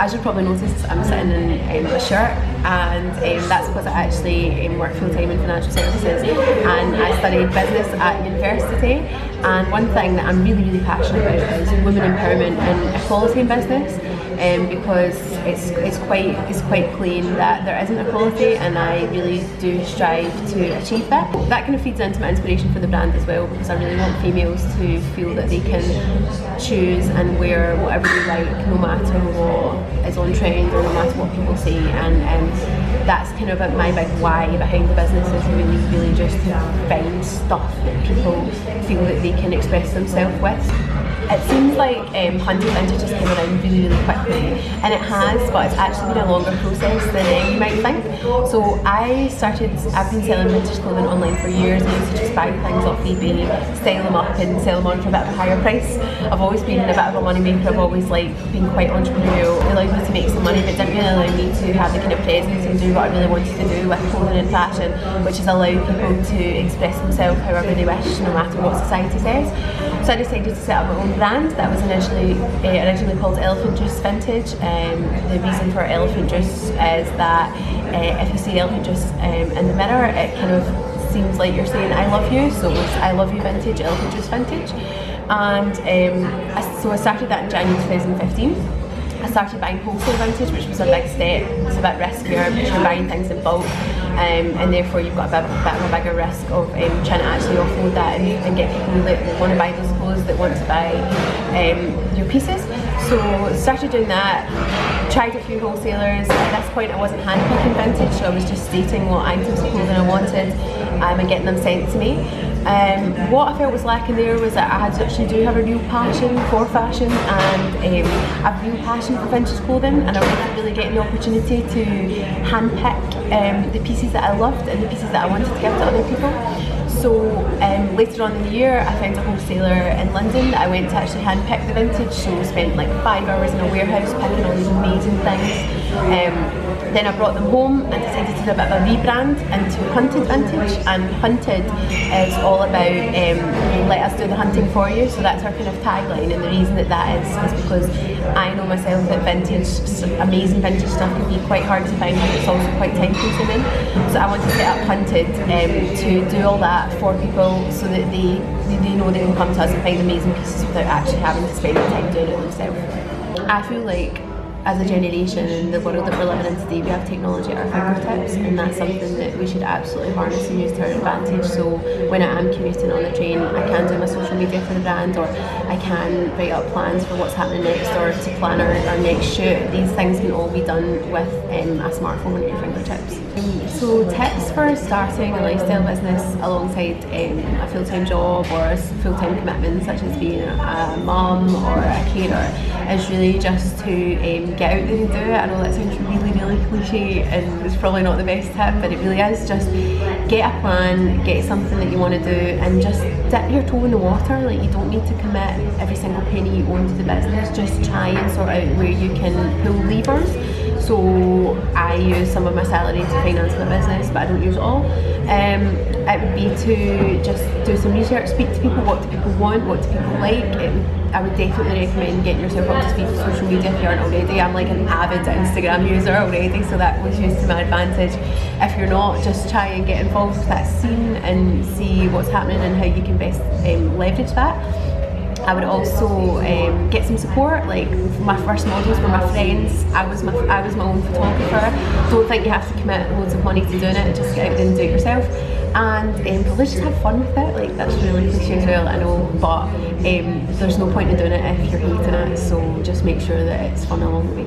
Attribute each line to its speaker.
Speaker 1: as you probably noticed, I'm sitting in a shirt, and that's because I actually work full-time in financial services, and I studied business at university. And one thing that I'm really passionate about is women empowerment and equality in business, because it's quite plain that there isn't equality, and I really do strive to achieve that. That kind of feeds into my inspiration for the brand as well, because I really want females to feel that they can choose and wear whatever they like, no matter what is on trend or no matter what people say. And that's kind of my big why behind the business, is really just to find stuff that people feel that they can express themselves with. It seems like Hunted Vintage just came around really quickly, and it has, but it's actually been a longer process than you might think. So I've been selling vintage clothing online for years. I used to just buy things off eBay, style them up and sell them on for a bit of a higher price. I've always been a bit of a money maker. I've always been quite entrepreneurial. It allowed me to make some money, but didn't really allow me to have the kind of presence and do what I really wanted to do with clothing and fashion, which is allow people to express themselves however they wish, no matter what society says. So I decided to set up my own brand that was originally called Elephant Juice Vintage. The reason for Elephant Juice is that if you see Elephant Juice in the mirror, it kind of seems like you're saying I love you, so it's I love you vintage, Elephant Juice Vintage. And so I started that in January 2015. I started buying wholesale vintage, which was a big step. It's a bit riskier because you're buying things in bulk, and therefore you've got a bit of a bigger risk of trying to actually offload that and get people that want to buy those clothes, that want to buy your pieces. So started doing that, tried a few wholesalers. At this point I wasn't handpicking vintage, so I was just stating what items of clothing I wanted and getting them sent to me. What I felt was lacking there was that I actually do have a real passion for fashion, and a real passion for vintage clothing, and I wasn't really getting the opportunity to handpick the pieces that I loved and the pieces that I wanted to give to other people. So later on in the year I found a wholesaler in London that I went to actually handpick the vintage, so spent like 5 hours in a warehouse picking all these amazing things. Then I brought them home and decided to do a bit of a rebrand into Hunted Vintage, and Hunted is all about let us do the hunting for you. So that's our kind of tagline, and the reason that is because I know myself that amazing vintage stuff can be quite hard to find, but it's also quite time consuming. So I want to set up Hunted to do all that for people, so that they know they can come to us and find amazing pieces without actually having to spend the time doing it themselves. I feel like as a generation in the world that we're living in today, we have technology at our fingertips, and that's something that we should absolutely harness and use to our advantage. So when I am commuting on the train, I can do my social media for the brand, or I can write up plans for what's happening next, or to plan our next shoot. These things can all be done with a smartphone at your fingertips. So tips for starting a lifestyle business alongside a full-time job or a full-time commitment, such as being a mum or a carer, is really just to get out there and do it. I know that sounds really cliche and it's probably not the best tip, but it really is. Just get a plan, get something that you want to do, and just dip your toe in the water. Like, you don't need to commit every single penny you own to the business. Just try and sort out where you can pull levers. So I use some of my salary to finance my business, but I don't use it all. It would be to just do some research, speak to people. What do people want? What do people like? I would definitely recommend getting yourself up to speed with social media if you aren't already. I'm like an avid Instagram user already, so that was used to my advantage. If you're not, just try and get involved with that scene and see what's happening and how you can best leverage that. I would also get some support. Like, my first models were my friends. I was my own photographer. Don't think you have to commit loads of money to doing it. Just get out there and do it yourself. And probably just have fun with it. Like, that's really cliche as well, I know, but there's no point in doing it if you're hating it. So just make sure that it's fun along the way.